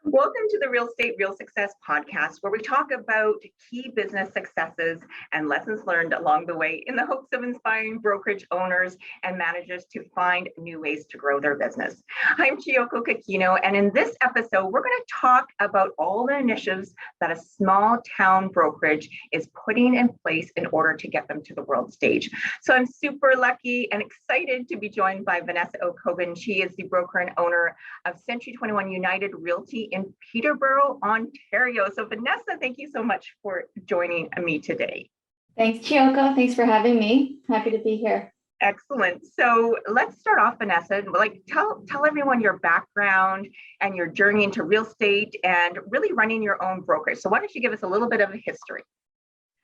Welcome to the Real Estate Real Success podcast, where we talk about key business successes and lessons learned along the way in the hopes of inspiring brokerage owners and managers to find new ways to grow their business. I'm Chiyoko Kakino, and in this episode, we're going to talk about all the initiatives that a small town brokerage is putting in place in order to get them to the world stage. So I'm super lucky and excited to be joined by Vanessa Oake-Hogan. She is the broker and owner of Century 21 United Realty in Peterborough, Ontario. So Vanessa, thank you so much for joining me today. Thanks, Chiyoko. Thanks for having me. Happy to be here. Excellent. So let's start off, Vanessa. Tell everyone your background and your journey into real estate and really running your own brokerage. So why don't you give us a little bit of a history?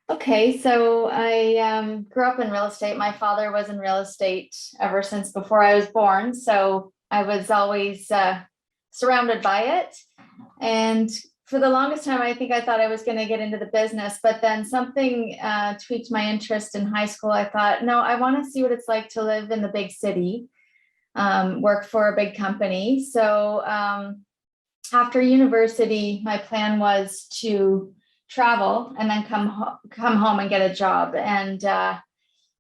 Okay, so I grew up in real estate. My father was in real estate ever since before I was born. So I was always surrounded by it. And for the longest time, I think I thought I was going to get into the business, but then something tweaked my interest in high school. I thought, no, I want to see what it's like to live in the big city, work for a big company. So after university, my plan was to travel and then come home and get a job. And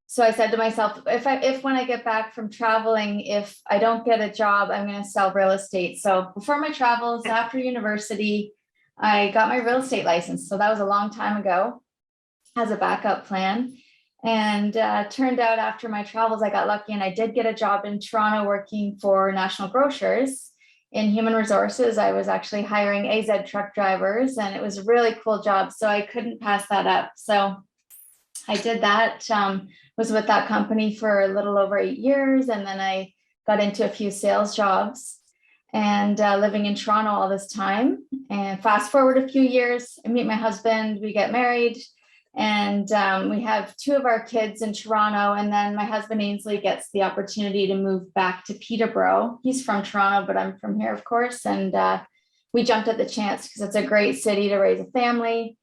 so I said to myself, if when I get back from traveling, if I don't get a job, I'm going to sell real estate. So before my travels, after university, I got my real estate license. So that was a long time ago as a backup plan. And turned out after my travels, I got lucky and I did get a job in Toronto working for National Grocers in human resources. I was actually hiring AZ truck drivers and it was a really cool job. So I couldn't pass that up. So I did that, was with that company for a little over 8 years. And then I got into a few sales jobs and living in Toronto all this time. And fast forward a few years, I meet my husband, we get married, and we have 2 of our kids in Toronto. And then my husband Ainsley gets the opportunity to move back to Peterborough. He's from Toronto, but I'm from here, of course. And we jumped at the chance because it's a great city to raise a family.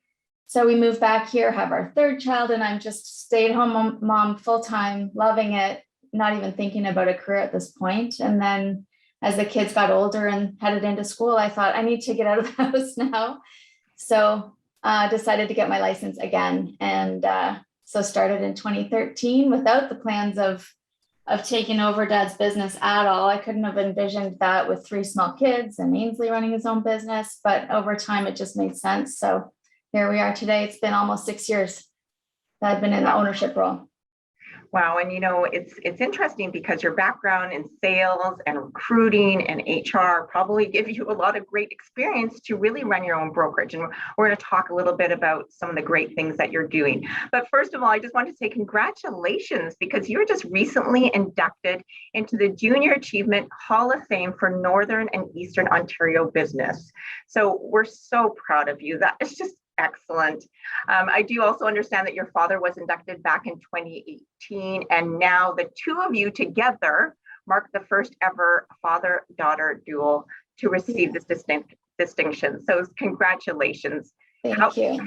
So we moved back here, have our 3rd child, and I'm just stay-at-home mom full-time, loving it, not even thinking about a career at this point. And then as the kids got older and headed into school, I thought I need to get out of the house now. So decided to get my license again. And so started in 2013 without the plans of taking over Dad's business at all. I couldn't have envisioned that with 3 small kids and Ainsley running his own business, but over time it just made sense. So here we are today. It's been almost 6 years that I've been in the ownership role. Wow. And it's interesting because your background in sales and recruiting and HR probably give you a lot of great experience to really run your own brokerage. And we're going to talk a little bit about some of the great things that you're doing. But first of all, I just want to say congratulations because you were just recently inducted into the Junior Achievement Hall of Fame for Northern and Eastern Ontario business. So we're so proud of you. That is just excellent. I do also understand that your father was inducted back in 2018, and now the 2 of you together mark the first ever father-daughter duo to receive this distinction. So congratulations. Thank you. How is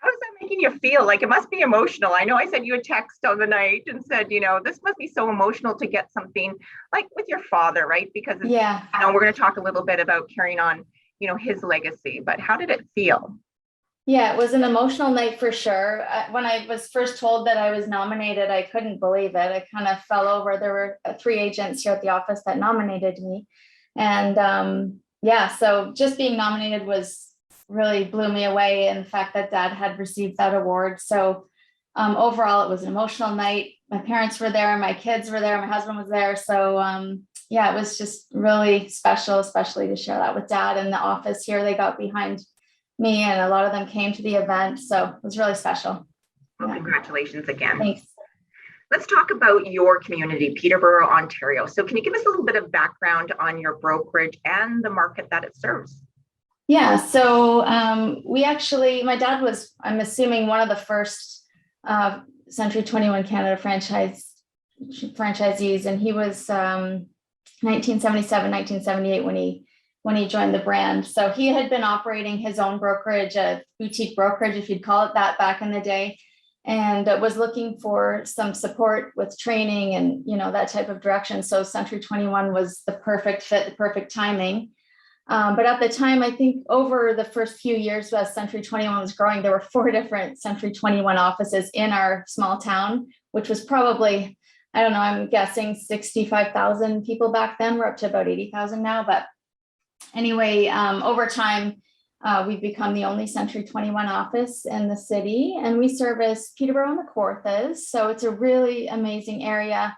that making you feel? Like, it must be emotional. I know I sent you a text on the night and said, this must be so emotional to get something like with your father, right? Because we're going to talk a little bit about carrying on, his legacy, but how did it feel? Yeah, it was an emotional night for sure. When I was first told that I was nominated, I couldn't believe it. I kind of fell over. There were 3 agents here at the office that nominated me. And so just being nominated really blew me away. And the fact that Dad had received that award. So overall, it was an emotional night. My parents were there, my kids were there, my husband was there. So it was just really special, especially to share that with Dad in the office here. They got behind me and a lot of them came to the event. So it was really special. Well, congratulations again. Thanks. Let's talk about your community, Peterborough, Ontario. So can you give us a little bit of background on your brokerage and the market that it serves? Yeah, so my dad was, I'm assuming, one of the first Century 21 Canada franchisees, and he was 1977, 1978 when he joined the brand. So he had been operating his own brokerage, a boutique brokerage, if you'd call it that, back in the day, and was looking for some support with training and, that type of direction. So Century 21 was the perfect fit, the perfect timing. But at the time, I think over the first few years as Century 21 was growing, there were 4 different Century 21 offices in our small town, which was probably, I don't know, I'm guessing 65,000 people back then. We're up to about 80,000 now. But anyway, over time, we've become the only Century 21 office in the city, and we service Peterborough and the Kawarthas. So it's a really amazing area.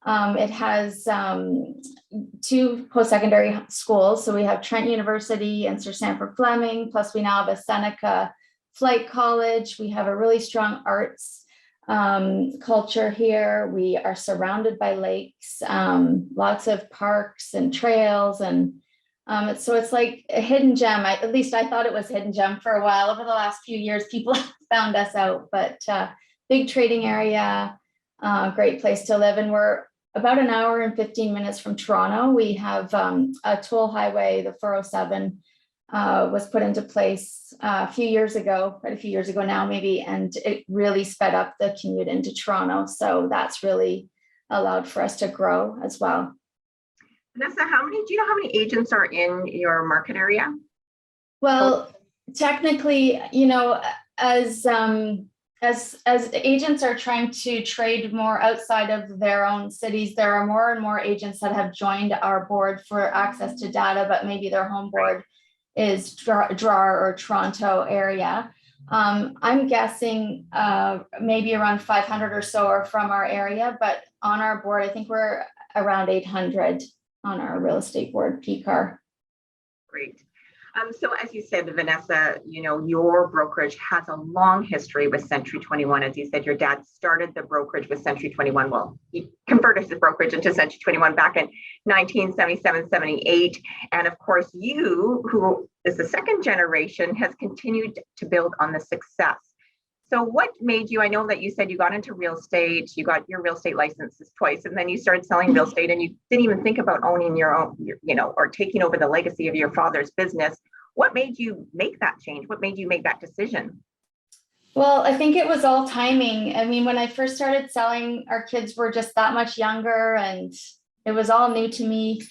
It has 2 post-secondary schools. So we have Trent University and Sir Sanford Fleming, plus we now have a Seneca Flight College. We have a really strong arts culture here. We are surrounded by lakes, lots of parks and trails, and so it's like a hidden gem. At least I thought it was a hidden gem for a while. Over the last few years, people found us out, but big trading area, great place to live. And we're about an hour and 15 minutes from Toronto. We have a toll highway, the 407 was put into place a few years ago, quite a few years ago now maybe, and it really sped up the commute into Toronto. So that's really allowed for us to grow as well. Vanessa, do you know how many agents are in your market area? Well, technically, you know, as agents are trying to trade more outside of their own cities, there are more and more agents that have joined our board for access to data, but maybe their home board is Drawer or Toronto area. I'm guessing maybe around 500 or so are from our area, but on our board, I think we're around 800 on our real estate board, PCAR. Great. So as you said, Vanessa, you know, your brokerage has a long history with Century 21. As you said, your dad started the brokerage with Century 21. Well, he converted his brokerage into Century 21 back in 1977, 78. And of course, you, who is the second generation, has continued to build on the success. So what made you, I know that you said you got into real estate, you got your real estate licenses twice, and then you started selling real estate and you didn't even think about owning your own, you know, or taking over the legacy of your father's business. What made you make that change? What made you make that decision? Well, I think it was all timing. I mean, when I first started selling, our kids were just that much younger, and it was all new to me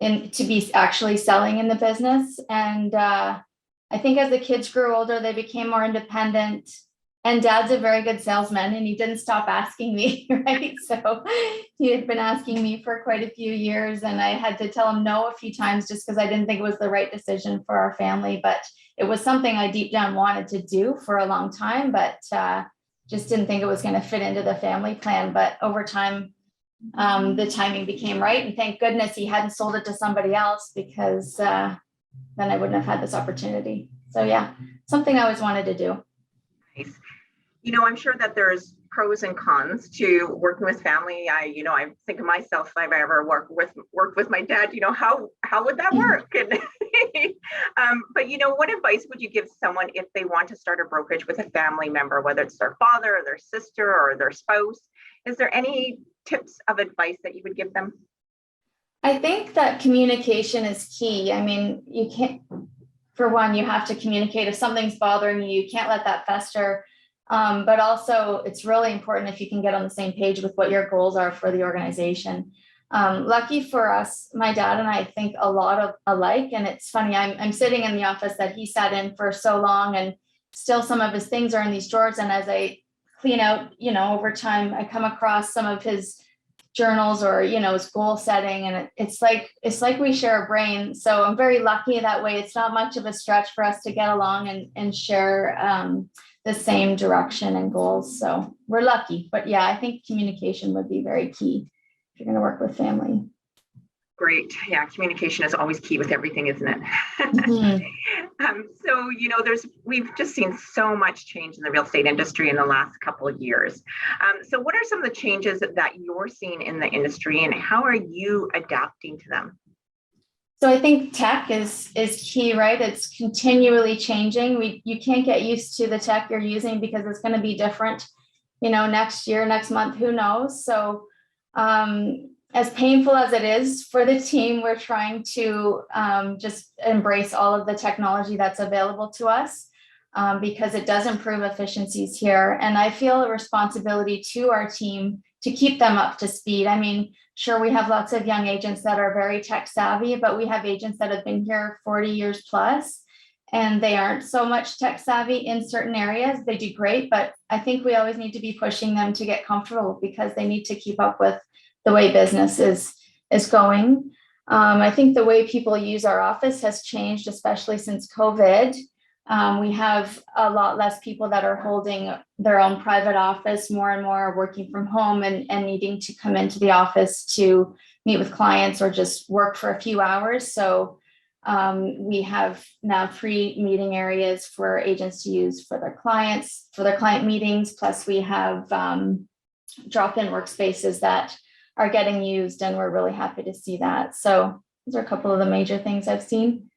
to be actually selling in the business. And I think as the kids grew older, they became more independent. And Dad's a very good salesman, and he didn't stop asking me, right? So he had been asking me for quite a few years, and I had to tell him no a few times just because I didn't think it was the right decision for our family. But it was something I deep down wanted to do for a long time, but just didn't think it was going to fit into the family plan. But over time, the timing became right. And thank goodness he hadn't sold it to somebody else, because then I wouldn't have had this opportunity. So yeah, something I always wanted to do. Nice. You know, I'm sure that there's pros and cons to working with family. I think of myself, if I've ever worked with my dad, you know, how would that work? And but you know, what advice would you give someone if they want to start a brokerage with a family member, whether it's their father or their sister or their spouse? Is there any tips of advice that you would give them? I think that communication is key. I mean, you can't, for one, you have to communicate. If something's bothering you, you can't let that fester. But also it's really important if you can get on the same page with what your goals are for the organization. Lucky for us, my dad and I think a lot of alike. And it's funny, I'm sitting in the office that he sat in for so long, and still some of his things are in these drawers. And as I clean out, you know, over time, I come across some of his journals or, you know, his goal setting, and it's like we share a brain. So I'm very lucky that way. It's not much of a stretch for us to get along and share the same direction and goals. So we're lucky. But yeah, I think communication would be very key if you're going to work with family. Great. Yeah, communication is always key with everything, isn't it? Mm-hmm. So, you know, we've just seen so much change in the real estate industry in the last couple of years. So what are some of the changes that you're seeing in the industry, and how are you adapting to them? So I think tech is key, right? It's continually changing. You can't get used to the tech you're using because it's going to be different, you know, next year, next month, who knows? So as painful as it is for the team, we're trying to just embrace all of the technology that's available to us because it does improve efficiencies here. And I feel a responsibility to our team to keep them up to speed. I mean, sure, we have lots of young agents that are very tech savvy, but we have agents that have been here 40 years plus, and they aren't so much tech savvy in certain areas. They do great, but I think we always need to be pushing them to get comfortable because they need to keep up with the way business is going. I think the way people use our office has changed, especially since COVID. We have a lot less people that are holding their own private office. More and more are working from home and needing to come into the office to meet with clients or just work for a few hours. So we have now 3 meeting areas for agents to use for their clients, for their client meetings. Plus we have drop-in workspaces that are getting used, and we're really happy to see that. So those are a couple of the major things I've seen.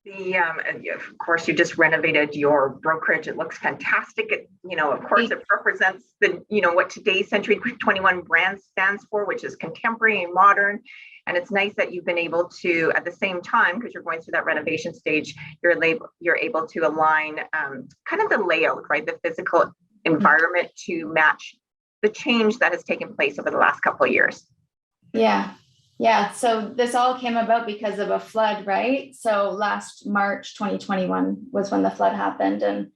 Of course, you just renovated your brokerage. It looks fantastic. Of course, it represents what today's Century 21 brand stands for, which is contemporary and modern. And it's nice that you've been able to, at the same time, because you're going through that renovation stage, you're able to align kind of the layout, right? The physical environment to match the change that has taken place over the last couple of years. Yeah. So this all came about because of a flood, right? So last March 2021 was when the flood happened. And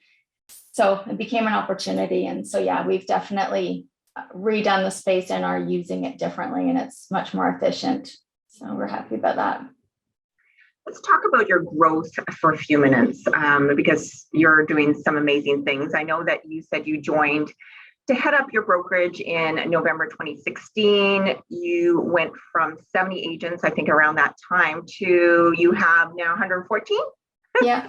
so it became an opportunity. And so, yeah, we've definitely redone the space and are using it differently, and it's much more efficient. So we're happy about that. Let's talk about your growth for a few minutes, because you're doing some amazing things. I know that you said you joined to head up your brokerage in November 2016. You went from 70 agents, I think around that time, to you have now 114? Yeah.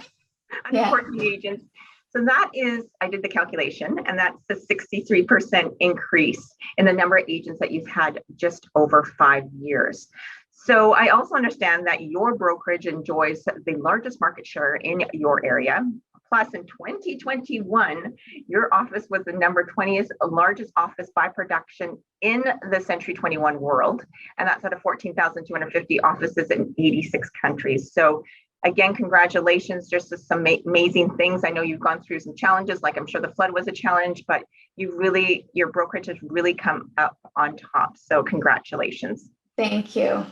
114 agents. So that is, I did the calculation, and that's a 63% increase in the number of agents that you've had just over 5 years. So I also understand that your brokerage enjoys the largest market share in your area. Plus, in 2021, your office was the number 20th largest office by production in the Century 21 world. And that's out of 14,250 offices in 86 countries. So again, congratulations, just some amazing things. I know you've gone through some challenges, like I'm sure the flood was a challenge, but your brokerage has really come up on top. So congratulations. Thank you.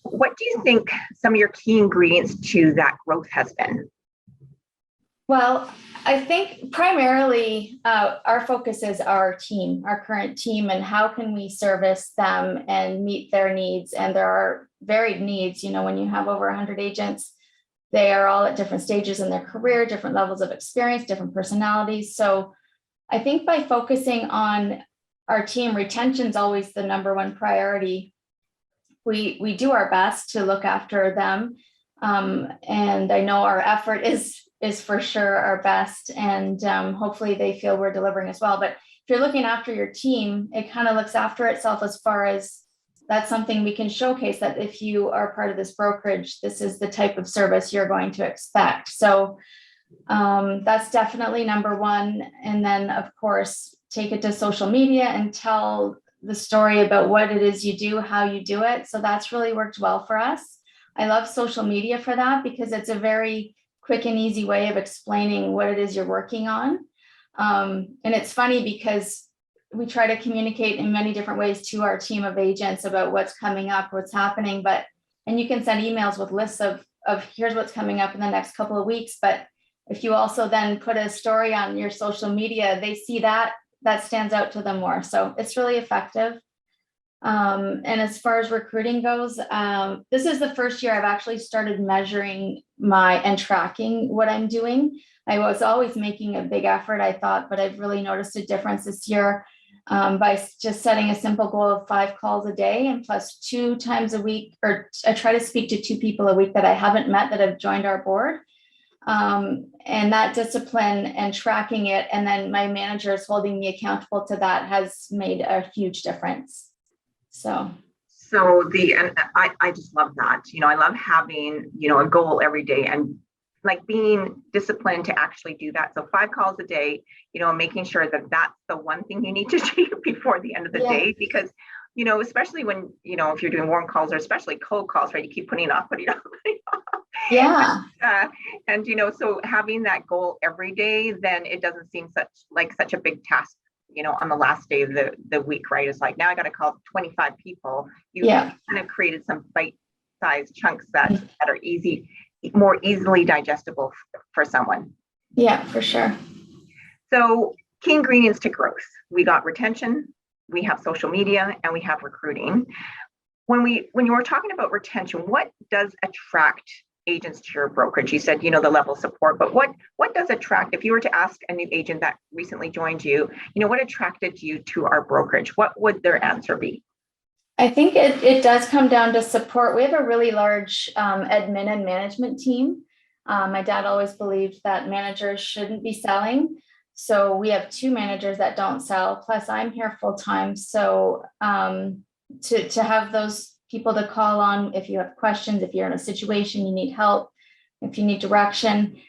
What do you think some of your key ingredients to that growth has been? Well, I think primarily our focus is our team, our current team, and how can we service them and meet their needs. And there are varied needs. When you have over 100 agents, they are all at different stages in their career, different levels of experience, different personalities. So I think by focusing on our team, retention is always the number one priority. We do our best to look after them. And I know our effort is for sure our best, and hopefully they feel we're delivering as well. But if you're looking after your team, it kind of looks after itself as far as that's something we can showcase, that if you are part of this brokerage, this is the type of service you're going to expect. So that's definitely number one. And then, of course, take it to social media and tell the story about what it is you do, how you do it. So that's really worked well for us. I love social media for that because it's a very quick and easy way of explaining what it is you're working on. And it's funny because we try to communicate in many different ways to our team of agents about what's coming up, what's happening, and you can send emails with lists of here's what's coming up in the next couple of weeks. But if you also then put a story on your social media, they see that stands out to them more. So it's really effective. And as far as recruiting goes, this is the first year I've actually started measuring and tracking what I'm doing. I was always making a big effort, I thought, but I've really noticed a difference this year by just setting a simple goal of 5 calls a day, and plus 2 times a week, or I try to speak to 2 people a week that I haven't met that have joined our board. And that discipline and tracking it, and then my manager is holding me accountable to that, has made a huge difference. So I just love that. I love having, a goal every day and like being disciplined to actually do that. So 5 calls a day, making sure that that's the one thing you need to do before the end of the day, because, especially when, if you're doing warm calls or especially cold calls, right, you keep putting it off. Yeah. And, so having that goal every day, then it doesn't seem such a big task, on the last day of the week, right? It's like, now I got to call 25 people. You Yeah. kind of created some bite-sized chunks that are more easily digestible for someone. Yeah, for sure. So key ingredients to growth. We got retention, we have social media, and we have recruiting. When you were talking about retention, what does attract agents to your brokerage? You said, the level of support, but what does attract, if you were to ask a new agent that recently joined you, what attracted you to our brokerage? What would their answer be? I think it does come down to support. We have a really large admin and management team. My dad always believed that managers shouldn't be selling. So we have 2 managers that don't sell, plus I'm here full time. So to have those people to call on if you have questions, if you're in a situation, you need help, if you need direction,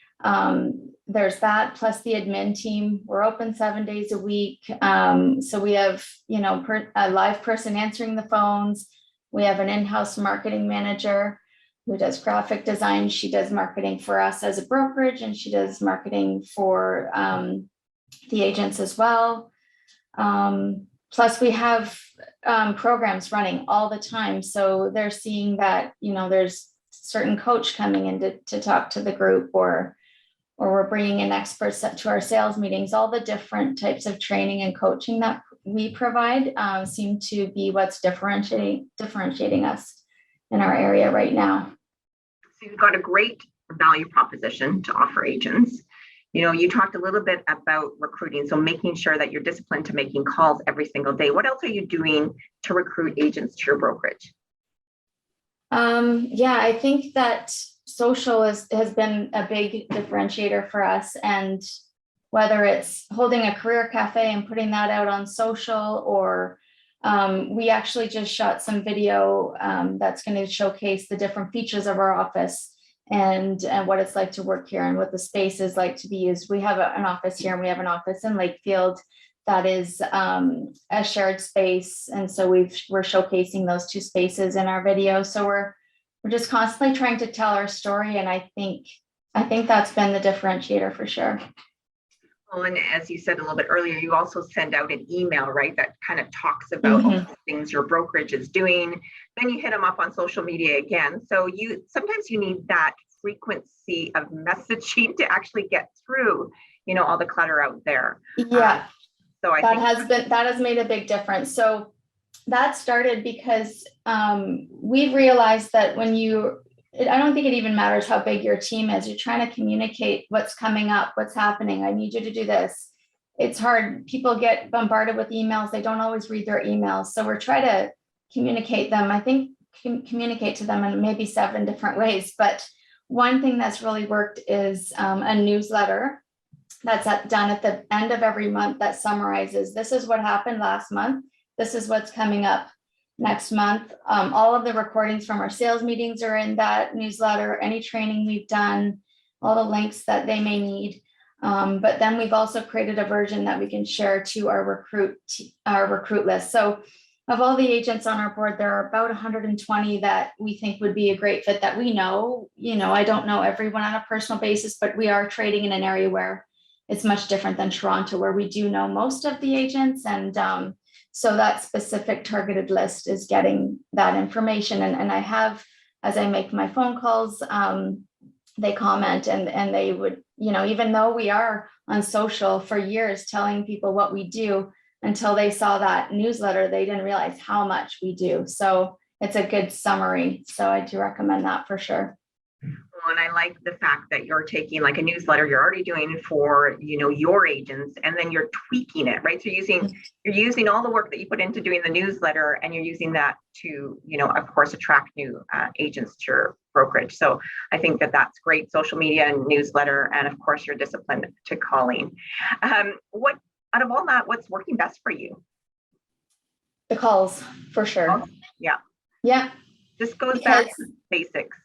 there's that, plus the admin team. We're open 7 days a week. So we have, a live person answering the phones. We have an in-house marketing manager who does graphic design. She does marketing for us as a brokerage, and she does marketing for the agents as well. Plus we have programs running all the time. So they're seeing that, there's certain coach coming in to talk to the group, or we're bringing in experts to our sales meetings. All the different types of training and coaching that we provide seem to be what's differentiating us in our area right now. So you've got a great value proposition to offer agents. You talked a little bit about recruiting, so making sure that you're disciplined to making calls every single day. What else are you doing to recruit agents to your brokerage? Yeah, I think that social has been a big differentiator for us. And whether it's holding a career cafe and putting that out on social, or we actually just shot some video that's going to showcase the different features of our office and what it's like to work here and what the space is like to be used. We have an office here, and we have an office in Lakefield that is a shared space. And so we're showcasing those 2 spaces in our video. So we're just constantly trying to tell our story. And I think that's been the differentiator for sure. Well, and as you said a little bit earlier, you also send out an email, right, that kind of talks about all the things your brokerage is doing. Then you hit them up on social media again. So sometimes you need that frequency of messaging to actually get through, all the clutter out there. Yeah. So that has made a big difference. So that started because we've realized that I don't think it even matters how big your team is. You're trying to communicate what's coming up, what's happening. I need you to do this. It's hard. People get bombarded with emails. They don't always read their emails. So we're trying to communicate them. I think communicate to them in maybe 7 different ways. But one thing that's really worked is a newsletter that's done at the end of every month that summarizes, this is what happened last month. This is what's coming up next month. All of the recordings from our sales meetings are in that newsletter, any training we've done, all the links that they may need. But then we've also created a version that we can share to our recruit list. So of all the agents on our board, there are about 120 that we think would be a great fit that we know. I don't know everyone on a personal basis, but we are trading in an area where it's much different than Toronto, where we do know most of the agents. And so that specific targeted list is getting that information. And I have, as I make my phone calls, they comment and they would, even though we are on social for years telling people what we do, until they saw that newsletter, they didn't realize how much we do. So it's a good summary. So I do recommend that for sure. And I like the fact that you're taking like a newsletter you're already doing for, your agents, and then you're tweaking it, right? So you're using all the work that you put into doing the newsletter, and you're using that to, of course, attract new agents to your brokerage. So I think that that's great. Social media and newsletter, and of course, your discipline to calling. Out of all that, what's working best for you? The calls, for sure. Yeah. Yeah. This goes back to basics.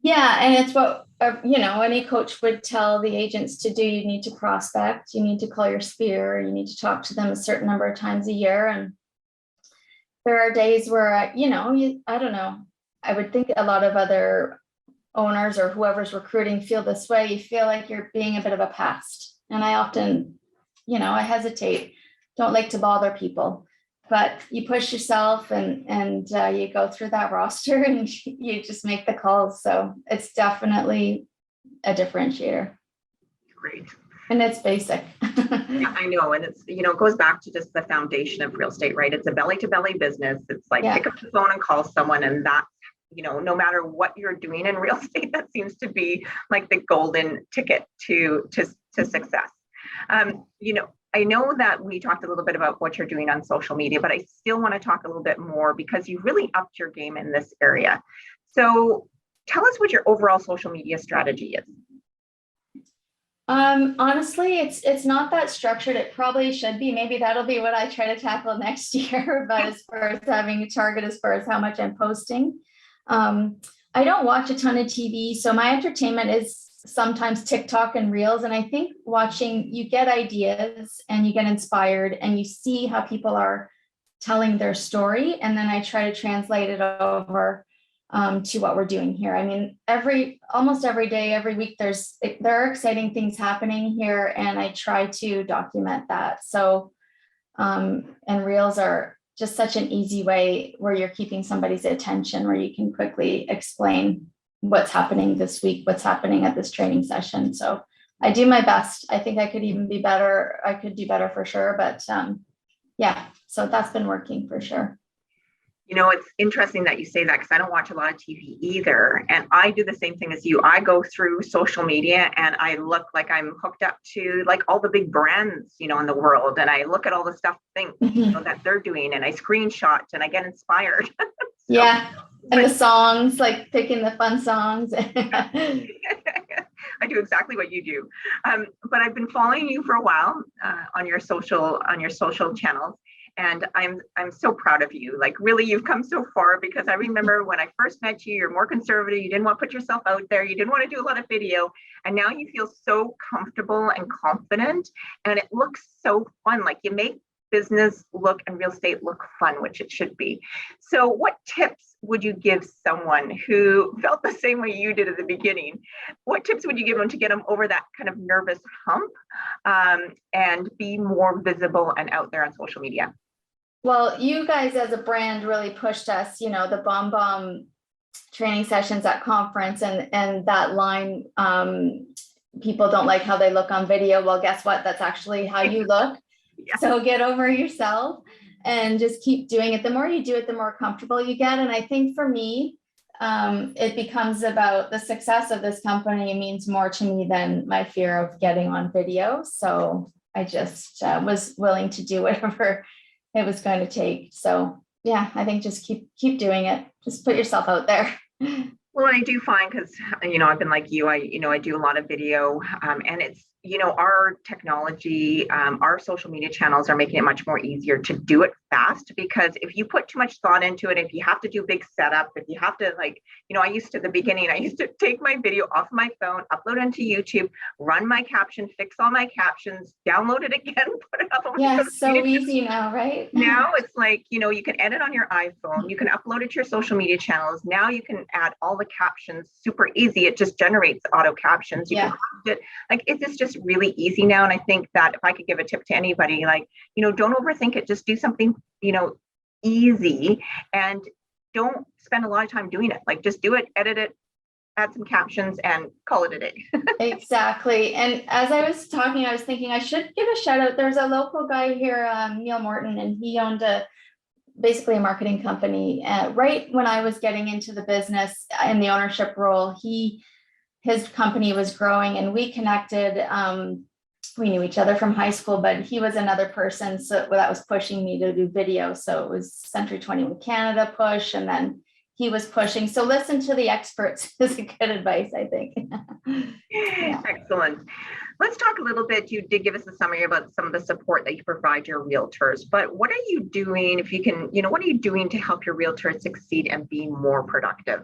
Yeah. And it's what, any coach would tell the agents to do. You need to prospect, you need to call your sphere, you need to talk to them a certain number of times a year. And there are days where, I don't know, I would think a lot of other owners or whoever's recruiting feel this way. You feel like you're being a bit of a pest. And I often, I hesitate don't like to bother people, but you push yourself and you go through that roster and you just make the calls. So it's definitely a differentiator. Great. And it's basic. Yeah, I know. And it's, it goes back to just the foundation of real estate, right? It's a belly to belly business. It's like pick up the phone and call someone, and that, no matter what you're doing in real estate, that seems to be like the golden ticket to success. I know that we talked a little bit about what you're doing on social media, but I still want to talk a little bit more because you've really upped your game in this area. So tell us what your overall social media strategy is. Honestly, it's not that structured. It probably should be. Maybe that'll be what I try to tackle next year. But as far as having a target, as far as how much I'm posting, I don't watch a ton of TV. So my entertainment is sometimes TikTok and Reels. And I think watching, you get ideas and you get inspired and you see how people are telling their story. And then I try to translate it over to what we're doing here. I mean, almost every day, every week, there are exciting things happening here, and I try to document that. So, and Reels are just such an easy way where you're keeping somebody's attention, where you can quickly explain what's happening this week, what's happening at this training session. So I do my best. I think I could even be better. I could do better for sure, but yeah, so that's been working for sure. It's interesting that you say that because I don't watch a lot of TV either. And I do the same thing as you. I go through social media and I look like I'm hooked up to like all the big brands, in the world. And I look at all the stuff that they're doing, and I screenshot and I get inspired. Yeah. And the songs, like picking the fun songs. I do exactly what you do. But I've been following you for a while on your social channels. And I'm so proud of you. Like, really, you've come so far, because I remember when I first met you, you're more conservative. You didn't want to put yourself out there. You didn't want to do a lot of video. And now you feel so comfortable and confident. And it looks so fun. Like, you make business look and real estate look fun, which it should be. So what tips would you give someone who felt the same way you did at the beginning? What tips would you give them to get them over that kind of nervous hump and be more visible and out there on social media? Well, you guys as a brand really pushed us, the bomb training sessions at conference and that line, people don't like how they look on video. Well, guess what? That's actually how you look. Yeah. So get over yourself and just keep doing it. The more you do it, the more comfortable you get. And I think for me, it becomes about the success of this company. It means more to me than my fear of getting on video. So I just was willing to do whatever it was going to take. So yeah, I think just keep doing it. Just put yourself out there. Well, I do find, because, I've been like you, I do a lot of video and it's, our technology, our social media channels are making it much more easier to do it fast, because if you put too much thought into it, if you have to do big setup, if you have to I used to take my video off my phone, upload it into YouTube, run my caption, fix all my captions, download it again, put it up on my phone. So easy now, right? Now it's like, you can edit on your iPhone, you can upload it to your social media channels. Now you can add all the captions super easy. It just generates auto captions. You can craft it. Like, it's just really easy now. And I think that if I could give a tip to anybody, don't overthink it. Just do something, easy, and don't spend a lot of time doing it. Like, just do it, edit it, add some captions, and call it a day. Exactly. And as I was talking, I was thinking I should give a shout out. There's a local guy here, Neil Morton, and he owned basically a marketing company. Right when I was getting into the business in the ownership role, his company was growing, and we connected. We knew each other from high school, but he was another person that was pushing me to do video. So it was Century 21 Canada push, and then he was pushing. So listen to the experts is a good advice, I think. Yeah. Excellent. Let's talk a little bit. You did give us a summary about some of the support that you provide your realtors, but what are you doing, if you can, what are you doing to help your realtors succeed and be more productive?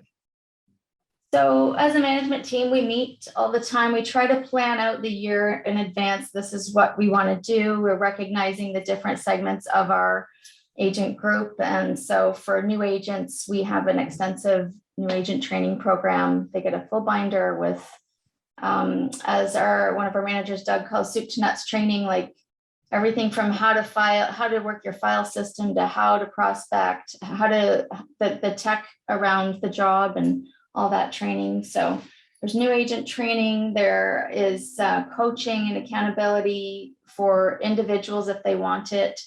So as a management team, we meet all the time. We try to plan out the year in advance. This is what we want to do. We're recognizing the different segments of our agent group. And so for new agents, we have an extensive new agent training program. They get a full binder with, as one of our managers, Doug, calls soup to nuts training, like everything from how to work your file system to how to prospect, the tech around the job and all that training. So there's new agent training. There is coaching and accountability for individuals if they want it,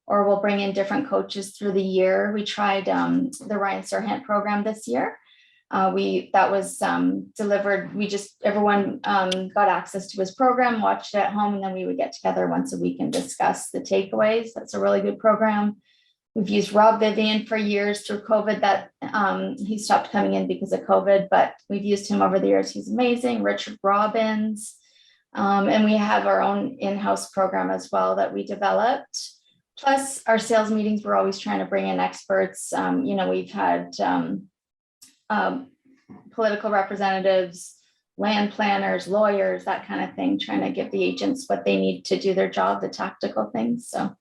or we'll bring in different coaches through the year. We tried the Ryan Serhant program this year. That was delivered. Everyone got access to his program, watched it at home, and then we would get together once a week and discuss the takeaways. That's a really good program. We've used Rob Vivian for years through COVID. That he stopped coming in because of COVID, but we've used him over the years. He's amazing. Richard Robbins. And we have our own in-house program as well that we developed. Plus our sales meetings, we're always trying to bring in experts. We've had political representatives, land planners, lawyers, that kind of thing, trying to give the agents what they need to do their job, the tactical things. So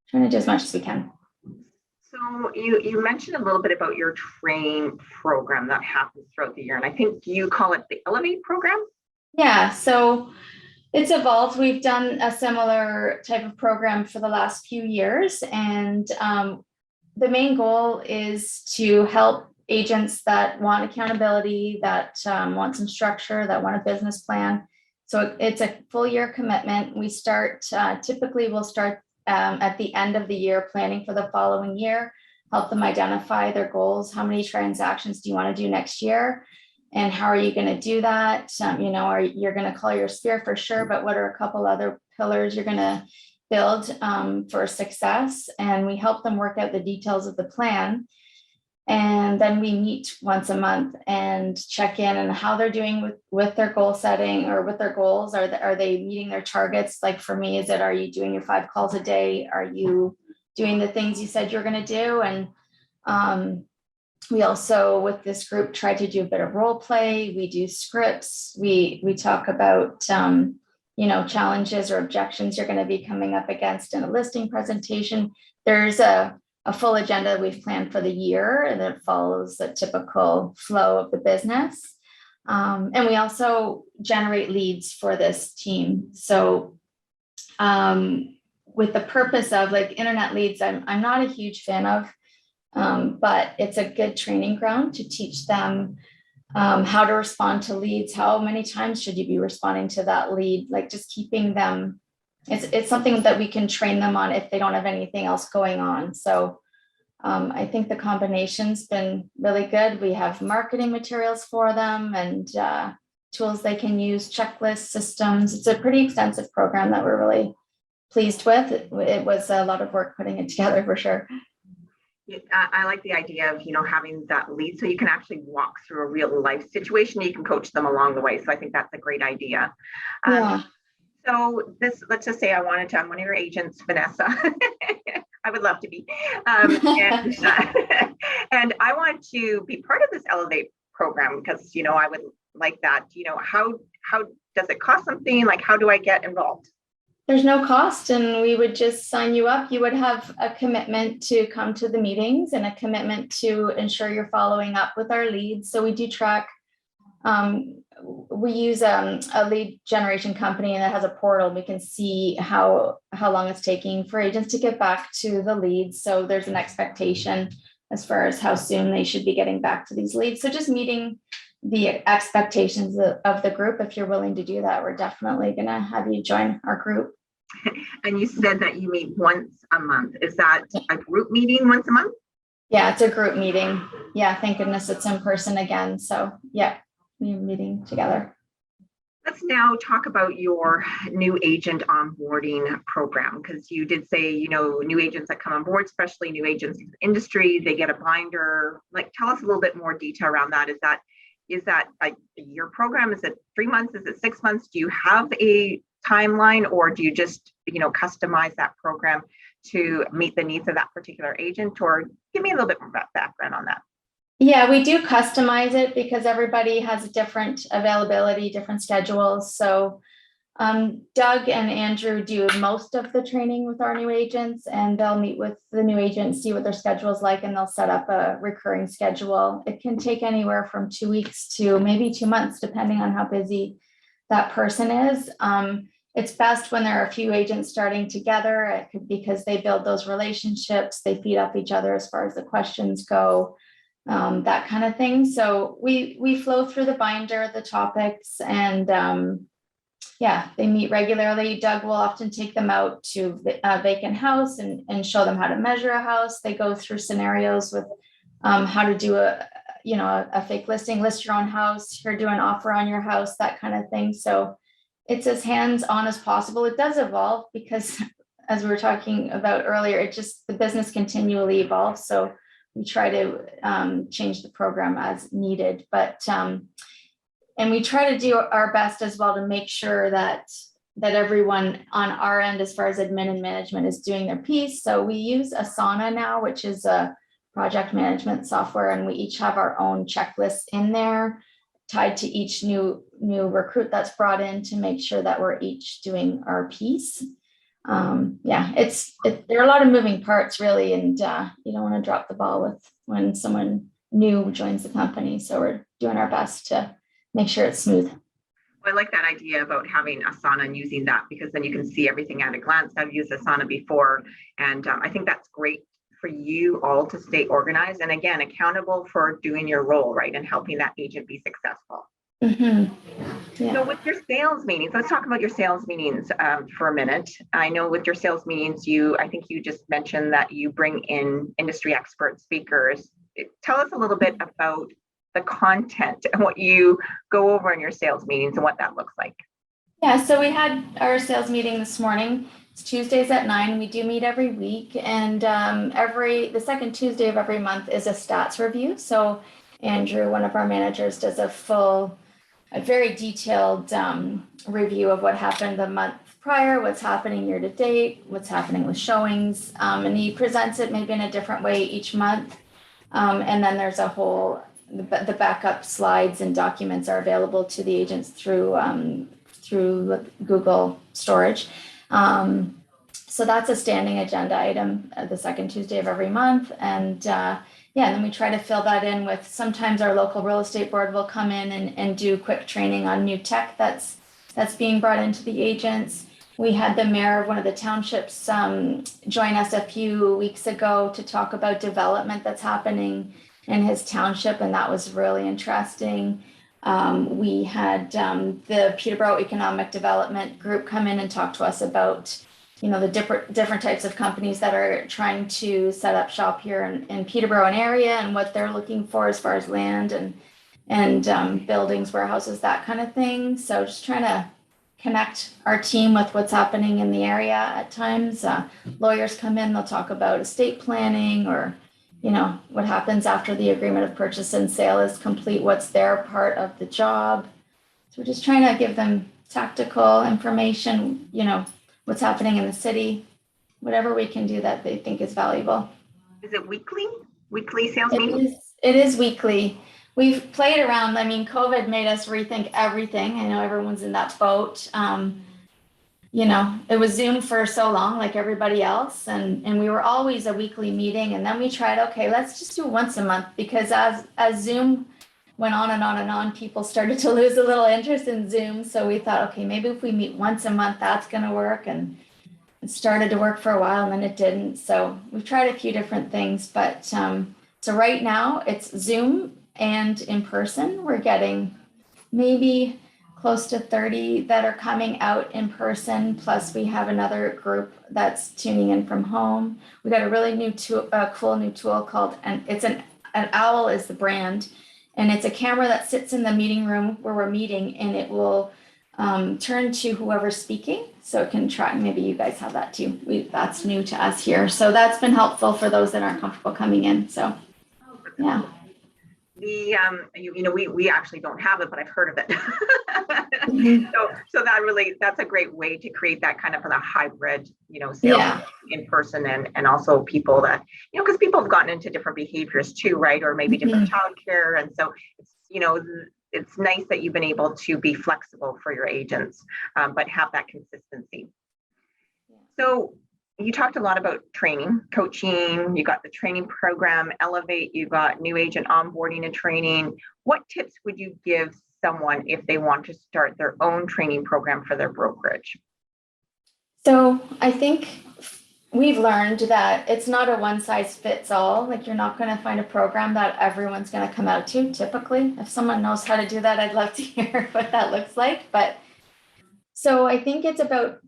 trying to do as much as we can. So you mentioned a little bit about your training program that happens throughout the year, and I think you call it the Elevate program. Yeah, so it's evolved. We've done a similar type of program for the last few years, and the main goal is to help agents that want accountability, that want some structure, that want a business plan. So it's a full year commitment. We start, typically we'll start at the end of the year planning for the following year, help them identify their goals. How many transactions do you want to do next year? And how are you going to do that? You're going to call your sphere for sure, but what are a couple other pillars you're going to build for success? And we help them work out the details of the plan. And then we meet once a month and check in on how they're doing with their goal setting or with their goals. Are they meeting their targets? Like for me, are you doing your 5 calls a day? Are you doing the things you said you're going to do? And we also, with this group, try to do a bit of role play. We do scripts. We talk about, challenges or objections you're going to be coming up against in a listing presentation. There's a full agenda we've planned for the year, and it follows the typical flow of the business. And we also generate leads for this team. So with the purpose of like internet leads, I'm not a huge fan of, but it's a good training ground to teach them how to respond to leads. How many times should you be responding to that lead? Like just keeping them, it's something that we can train them on if they don't have anything else going on. So I think the combination's been really good. We have marketing materials for them and tools they can use, checklists, systems. It's a pretty extensive program that we're really pleased with. It was a lot of work putting it together for sure. I like the idea of, having that lead so you can actually walk through a real life situation. You can coach them along the way. So I think that's a great idea. Yeah. So let's just say I'm one of your agents, Vanessa. I would love to be. And I want to be part of this Elevate program because, I would like that. How does it cost something? Like, how do I get involved? There's no cost, and we would just sign you up. You would have a commitment to come to the meetings and a commitment to ensure you're following up with our leads. So we do track. We use a lead generation company that has a portal. We can see how long it's taking for agents to get back to the leads. So there's an expectation as far as how soon they should be getting back to these leads. So just meeting the expectations of the group. If you're willing to do that, we're definitely going to have you join our group. And you said that you meet once a month. Is that a group meeting once a month? Yeah, it's a group meeting. Yeah, thank goodness it's in person again. So yeah, we're meeting together. Let's now talk about your new agent onboarding program, because you did say, new agents that come on board, especially new agents in the industry, they get a binder. Like, tell us a little bit more detail around that. Is that a year program? Is it 3 months? Is it 6 months? Do you have a timeline, or do you just, customize that program to meet the needs of that particular agent? Or give me a little bit more background on that. Yeah, we do customize it because everybody has a different availability, different schedules. So Doug and Andrew do most of the training with our new agents, and they'll meet with the new agents, see what their schedule is like, and they'll set up a recurring schedule. It can take anywhere from 2 weeks to maybe 2 months, depending on how busy that person is. it's best when there are a few agents starting together because they build those relationships, they feed off each other as far as the questions go, that kind of thing. So we flow through the binder, the topics, and yeah, they meet regularly. Doug will often take them out to a vacant house and show them how to measure a house. They go through scenarios with how to do a fake listing, list your own house, or do an offer on your house, that kind of thing. So it's as hands-on as possible. It does evolve because, as we were talking about earlier, the business continually evolves. So we try to change the program as needed, but and we try to do our best as well to make sure that everyone on our end, as far as admin and management, is doing their piece. So we use Asana now, which is a project management software, and we each have our own checklists in there tied to each new recruit that's brought in to make sure that we're each doing our piece. Yeah, there are a lot of moving parts really, and you don't want to drop the ball when someone new joins the company. So we're doing our best to make sure it's smooth. I like that idea about having Asana and using that, because then you can see everything at a glance. I've used Asana before, and I think that's great for you all to stay organized and, again, accountable for doing your role, right, and helping that agent be successful. Mm-hmm. Yeah. So with your sales meetings, let's talk about your sales meetings for a minute. I know with your sales meetings, I think you just mentioned that you bring in industry expert speakers. Tell us a little bit about the content and what you go over in your sales meetings and what that looks like. Yeah, so we had our sales meeting this morning. It's Tuesdays at 9. We do meet every week, and the second Tuesday of every month is a stats review. So Andrew, one of our managers, does a very detailed review of what happened the month prior, what's happening year to date, what's happening with showings, and he presents it maybe in a different way each month. And then there's the backup slides and documents are available to the agents through Google storage. So that's a standing agenda item the second Tuesday of every month. And then we try to fill that in with, sometimes our local real estate board will come in and do quick training on new tech that's being brought into the agents. We had the mayor of one of the townships join us a few weeks ago to talk about development that's happening in his township, and that was really interesting. We had the Peterborough Economic Development Group come in and talk to us about, the different types of companies that are trying to set up shop here in Peterborough and area, and what they're looking for as far as land and buildings, warehouses, that kind of thing. So just trying to connect our team with what's happening in the area at times. Lawyers come in, they'll talk about estate planning, or what happens after the agreement of purchase and sale is complete, what's their part of the job. So we're just trying to give them tactical information, what's happening in the city, whatever we can do that they think is valuable. Is it weekly sales meetings? It is weekly. We've played around. I mean, COVID made us rethink everything. I know everyone's in that boat. It was Zoom for so long, like everybody else, and we were always a weekly meeting. And then we tried, okay, let's just do once a month, because as Zoom went on and on and on, people started to lose a little interest in Zoom. So we thought, okay, maybe if we meet once a month, that's going to work. And it started to work for a while, and then it didn't. So we've tried a few different things, but so right now it's Zoom and in person. We're getting maybe close to 30 that are coming out in person. Plus we have another group that's tuning in from home. We got a really cool new tool called, and it's an Owl is the brand, and it's a camera that sits in the meeting room where we're meeting, and it will turn to whoever's speaking. So it can try, maybe you guys have that too. That's new to us here. So that's been helpful for those that aren't comfortable coming in. So yeah. We actually don't have it, but I've heard of it. Mm-hmm. So that's a great way to create that kind of a hybrid, sales in person, and also people that, because people have gotten into different behaviors too, right? Or maybe different childcare. And so it's nice that you've been able to be flexible for your agents, but have that consistency. So you talked a lot about training, coaching, you got the training program, Elevate, you got new agent onboarding and training. What tips would you give someone if they want to start their own training program for their brokerage? So I think we've learned that it's not a one size fits all. Like, you're not going to find a program that everyone's going to come out to typically. If someone knows how to do that, I'd love to hear what that looks like. But so I think it's about,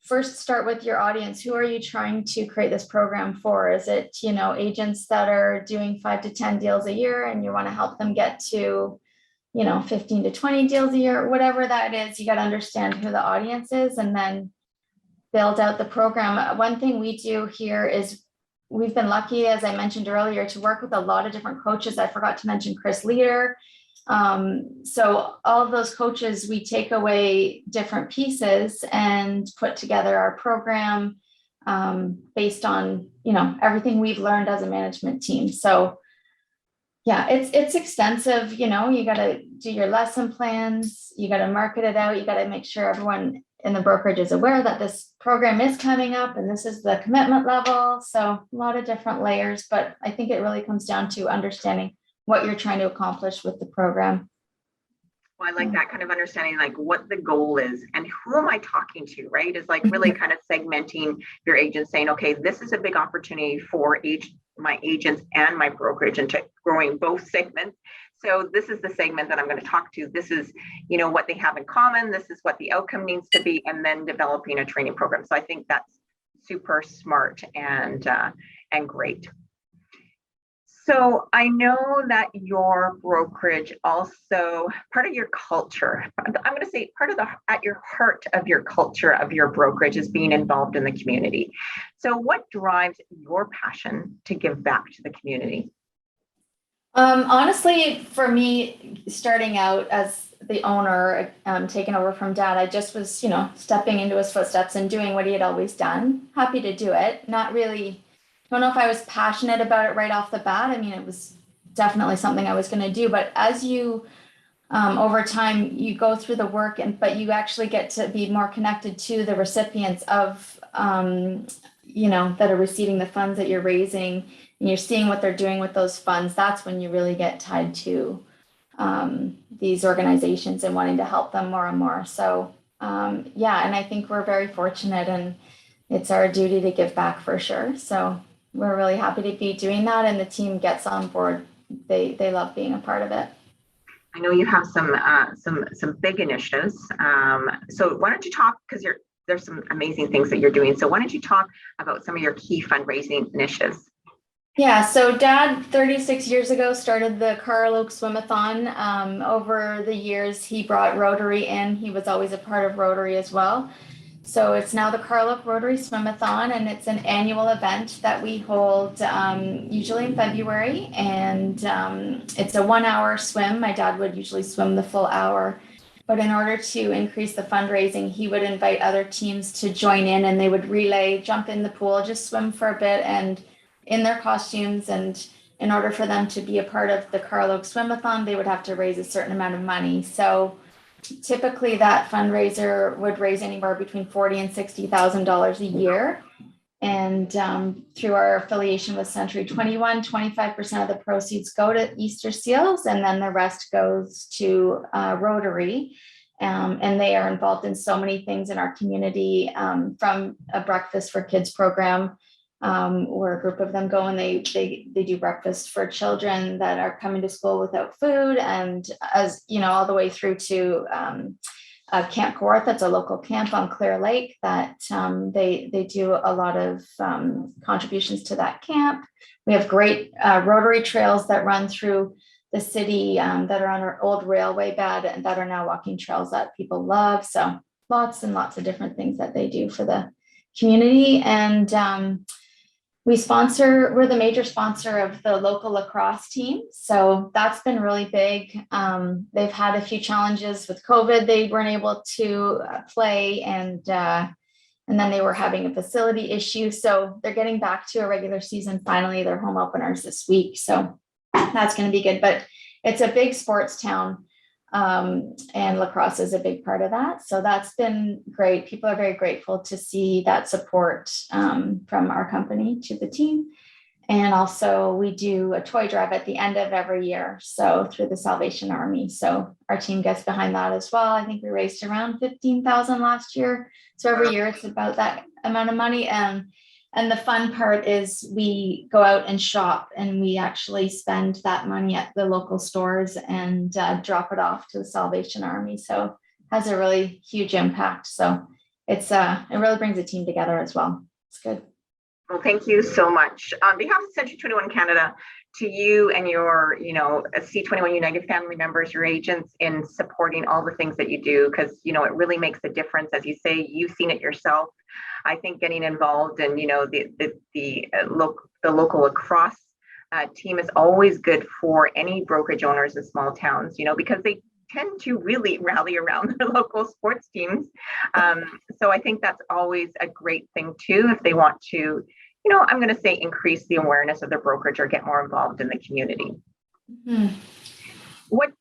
first start with your audience. Who are you trying to create this program for? Is it, agents that are doing 5 to 10 deals a year and you want to help them get to, 15 to 20 deals a year, whatever that is? You got to understand who the audience is and then build out the program. One thing we do here is we've been lucky, as I mentioned earlier, to work with a lot of different coaches. I forgot to mention Chris Leader. So all of those coaches, we take away different pieces and put together our program based on, everything we've learned as a management team. So yeah, it's extensive. You got to do your lesson plans, you got to market it out, you got to make sure everyone in the brokerage is aware that this program is coming up and this is the commitment level. So a lot of different layers, but I think it really comes down to understanding what you're trying to accomplish with the program. Well, I like that kind of understanding, like what the goal is and who am I talking to, right? Is like really kind of segmenting your agents, saying, okay, this is a big opportunity for my agents and my brokerage, and to growing both segments. So this is the segment that I'm going to talk to. This is, what they have in common. This is what the outcome needs to be, and then developing a training program. So I think that's super smart and great. So I know that your brokerage also, part of your culture, I'm going to say part of at your heart of your culture of your brokerage is being involved in the community. So what drives your passion to give back to the community? Honestly, for me, starting out as the owner, taking over from Dad, I just was, stepping into his footsteps and doing what he had always done. Happy to do it. Not really, don't know if I was passionate about it right off the bat. I mean, it was definitely something I was going to do, but as you, over time, you go through the work but you actually get to be more connected to the recipients of, that are receiving the funds that you're raising, and you're seeing what they're doing with those funds. That's when you really get tied to these organizations and wanting to help them more and more. So and I think we're very fortunate, and it's our duty to give back for sure. So we're really happy to be doing that, and the team gets on board. They love being a part of it. I know you have some big initiatives. So why don't you talk, because there's some amazing things that you're doing. So why don't you talk about some of your key fundraising initiatives? Yeah, so Dad 36 years ago started the Carl Oak Swimathon. Over the years, he brought Rotary in. He was always a part of Rotary as well. So it's now the Carl Oak Rotary Swimathon, and it's an annual event that we hold usually in February. And it's a 1-hour swim. My dad would usually swim the full hour. But in order to increase the fundraising, he would invite other teams to join in, and they would relay, jump in the pool, just swim for a bit, and in their costumes. And in order for them to be a part of the Carl Oak Swimathon, they would have to raise a certain amount of money. So typically that fundraiser would raise anywhere between $40,000 and $60,000 a year. And through our affiliation with Century 21, 25% of the proceeds go to Easter Seals, and then the rest goes to Rotary. And they are involved in so many things in our community, from a breakfast for kids program, where a group of them go and they do breakfast for children that are coming to school without food, and as all the way through to Camp Kawartha. It's a local camp on Clear Lake that they do a lot of contributions to that camp. We have great Rotary trails that run through the city that are on our old railway bed and that are now walking trails that people love. So lots and lots of different things that they do for the community. And we're the major sponsor of the local lacrosse team. So that's been really big. They've had a few challenges with COVID. They weren't able to play, and then they were having a facility issue. So they're getting back to a regular season. Finally, their home openers this week. So that's going to be good, but it's a big sports town. And lacrosse is a big part of that. So that's been great. People are very grateful to see that support from our company to the team. And also we do a toy drive at the end of every year. So through the Salvation Army. So our team gets behind that as well. I think we raised around 15,000 last year. So every year it's about that amount of money. And the fun part is we go out and shop and we actually spend that money at the local stores and drop it off to the Salvation Army. So it has a really huge impact. So it really brings a team together as well. It's good. Well, thank you so much. On behalf of Century 21 Canada, to you and your, C21 United family members, your agents, in supporting all the things that you do, because, it really makes a difference. As you say, you've seen it yourself. I think getting involved in, the local lacrosse team is always good for any brokerage owners in small towns, because they tend to really rally around their local sports teams. So I think that's always a great thing too, if they want to, I'm going to say increase the awareness of their brokerage or get more involved in the community. Mm-hmm. What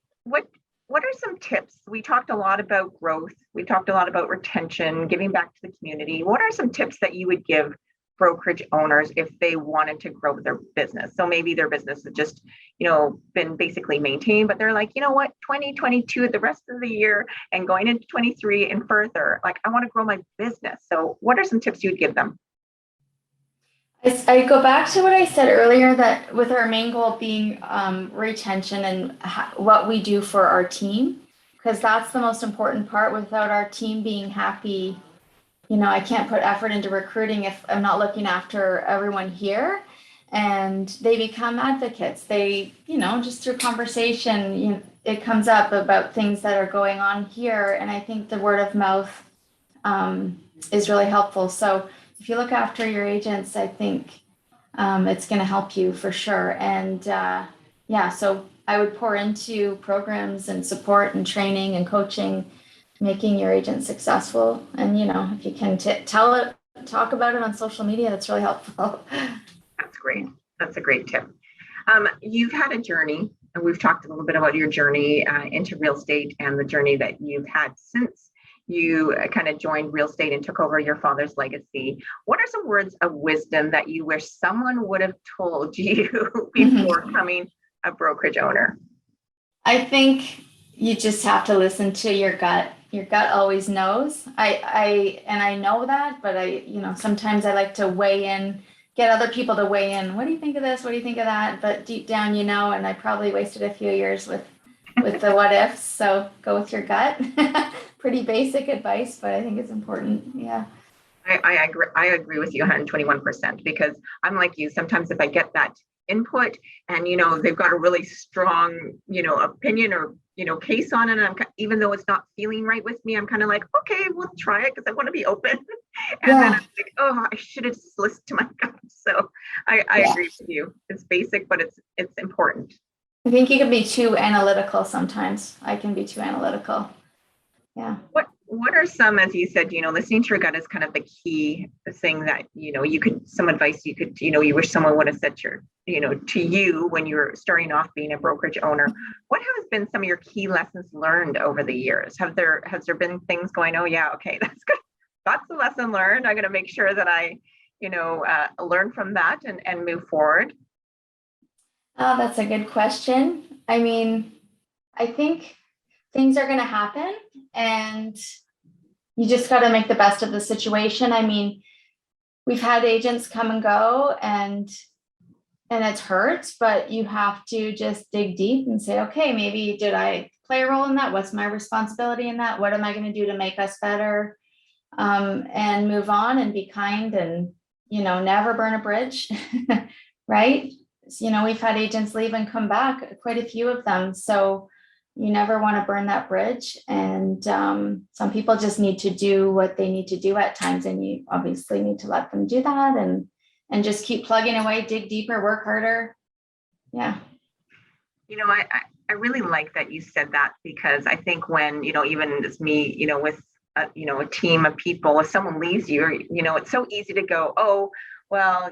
are some tips? We talked a lot about growth. We talked a lot about retention, giving back to the community. What are some tips that you would give brokerage owners if they wanted to grow their business? So maybe their business has just, been basically maintained, but they're like, 2022, the rest of the year and going into 23 and further, like I want to grow my business. So what are some tips you would give them? I go back to what I said earlier, that with our main goal being retention and what we do for our team, because that's the most important part. Without our team being happy, I can't put effort into recruiting if I'm not looking after everyone here. And they become advocates. They, just through conversation, it comes up about things that are going on here. And I think the word of mouth is really helpful. So if you look after your agents, I think it's going to help you for sure. And so I would pour into programs and support and training and coaching, making your agent successful. And, if you can talk about it on social media, that's really helpful. That's great. That's a great tip. You've had a journey, and we've talked a little bit about your journey into real estate and the journey that you've had since you kind of joined real estate and took over your father's legacy. What are some words of wisdom that you wish someone would have told you before becoming a brokerage owner? I think you just have to listen to your gut. Your gut always knows. I know that, but sometimes I like to weigh in, get other people to weigh in. What do you think of this? What do you think of that? But deep down, and I probably wasted a few years with the what ifs. So go with your gut. Pretty basic advice, but I think it's important. Yeah. I agree with you 121%, because I'm like you. Sometimes if I get that input and, they've got a really strong, opinion or, case on it, and even though it's not feeling right with me, I'm kind of like, okay, we'll try it because I want to be open. And then I'm like, oh, I should have just listened to my gut. So I agree with you. It's basic, but it's important. I think you can be too analytical sometimes. I can be too analytical. Yeah. What are some, as you said, listening to your gut is kind of the key thing that, some advice you could, you wish someone would have said to you when you were starting off being a brokerage owner. What has been some of your key lessons learned over the years? Has there been things going, oh yeah, okay, that's good. That's the lesson learned. I'm going to make sure that I, learn from that and move forward. Oh, that's a good question. I mean, I think things are going to happen and you just got to make the best of the situation. I mean, we've had agents come and go and it hurts, but you have to just dig deep and say, okay, maybe did I play a role in that? What's my responsibility in that? What am I going to do to make us better? And move on and be kind and, never burn a bridge, right? We've had agents leave and come back, quite a few of them. So you never want to burn that bridge. And some people just need to do what they need to do at times. And you obviously need to let them do that and just keep plugging away, dig deeper, work harder. Yeah. I really like that you said that, because I think when, even as me, with a team of people, if someone leaves you, it's so easy to go, oh, well,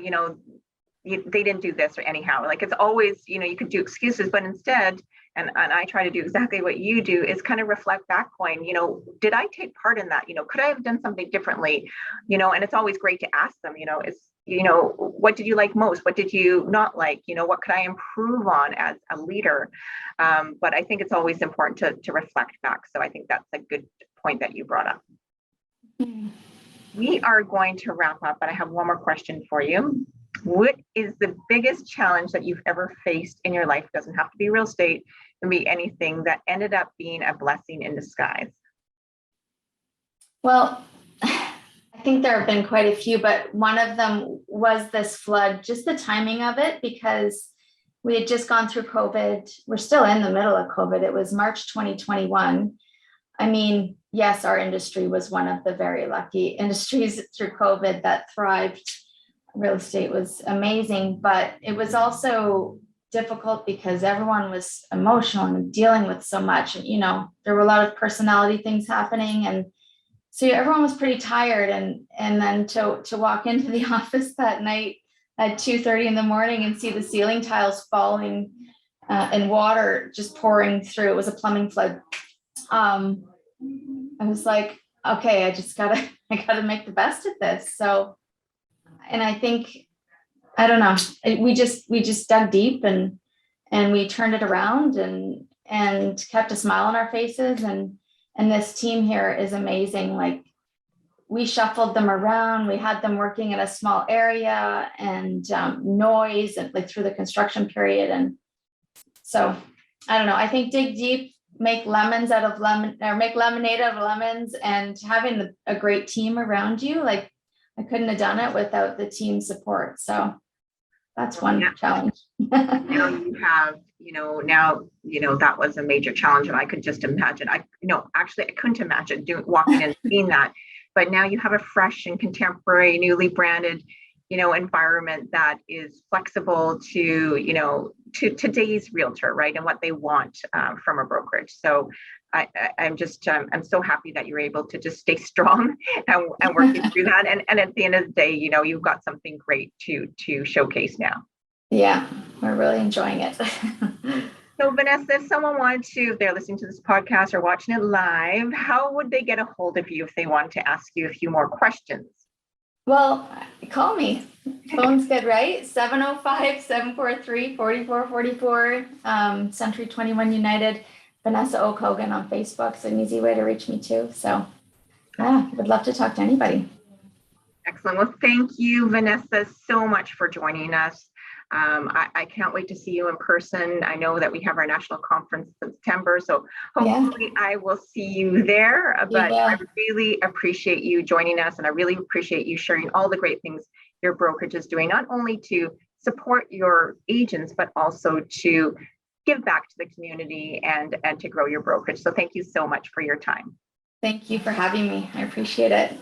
they didn't do this or anyhow, like it's always, you could do excuses, but instead, and I try to do exactly what you do, is kind of reflect back going, did I take part in that? Could I have done something differently? And it's always great to ask them, what did you like most? What did you not like? What could I improve on as a leader? But I think it's always important to reflect back. So I think that's a good point that you brought up. We are going to wrap up, but I have one more question for you. What is the biggest challenge that you've ever faced in your life? It doesn't have to be real estate, it can be anything, that ended up being a blessing in disguise. Well, I think there have been quite a few, but one of them was this flood, just the timing of it, because we had just gone through COVID. We're still in the middle of COVID. It was March 2021. I mean, yes, our industry was one of the very lucky industries through COVID that thrived. Real estate was amazing, but it was also difficult because everyone was emotional and dealing with so much. And, there were a lot of personality things happening. And so everyone was pretty tired. And then to walk into the office that night at 2:30 in the morning and see the ceiling tiles falling and water just pouring through, it was a plumbing flood. I was like, okay, I gotta make the best of this. So, and I think, I don't know, we just dug deep and we turned it around and kept a smile on our faces. And this team here is amazing. Like, we shuffled them around. We had them working in a small area and noise and like through the construction period. And so, I don't know, I think dig deep, make lemonade out of lemons, and having a great team around you. Like, I couldn't have done it without the team support. So that's one challenge. You have, now, that was a major challenge, and I could just imagine. Actually, I couldn't imagine walking in and seeing that. But now you have a fresh and contemporary, newly branded, environment that is flexible to today's realtor, right, and what they want from a brokerage. So I'm so happy that you're able to just stay strong and working through that. And at the end of the day, you've got something great to showcase now. Yeah, we're really enjoying it. So Vanessa, if someone wanted to, if they're listening to this podcast or watching it live, how would they get a hold of you if they wanted to ask you a few more questions? Well, call me. Phone's good, right? 705-743-4444, Century 21 United, Vanessa Oake-Hogan on Facebook. It's an easy way to reach me too. So yeah, would love to talk to anybody. Excellent. Well, thank you, Vanessa, so much for joining us. I can't wait to see you in person. I know that we have our national conference in September, so hopefully I will see you there. But I really appreciate you joining us, and I really appreciate you sharing all the great things your brokerage is doing, not only to support your agents, but also to give back to the community and to grow your brokerage. So thank you so much for your time. Thank you for having me. I appreciate it.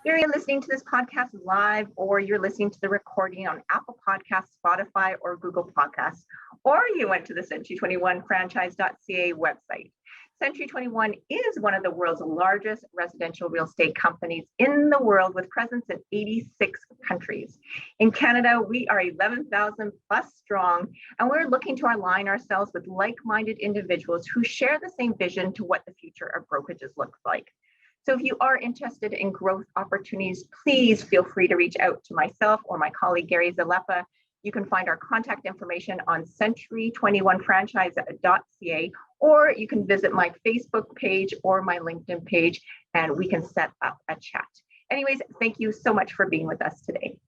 You're listening to this podcast live, or you're listening to the recording on Apple Podcasts, Spotify, or Google Podcasts, or you went to the century21franchise.ca website. Century 21 is one of the world's largest residential real estate companies in the world, with presence in 86 countries. In Canada, we are 11,000 plus strong, and we're looking to align ourselves with like-minded individuals who share the same vision to what the future of brokerages looks like. So if you are interested in growth opportunities, please feel free to reach out to myself or my colleague, Gary Zalepa. You can find our contact information on century21franchise.ca, or you can visit my Facebook page or my LinkedIn page, and we can set up a chat. Anyways, thank you so much for being with us today.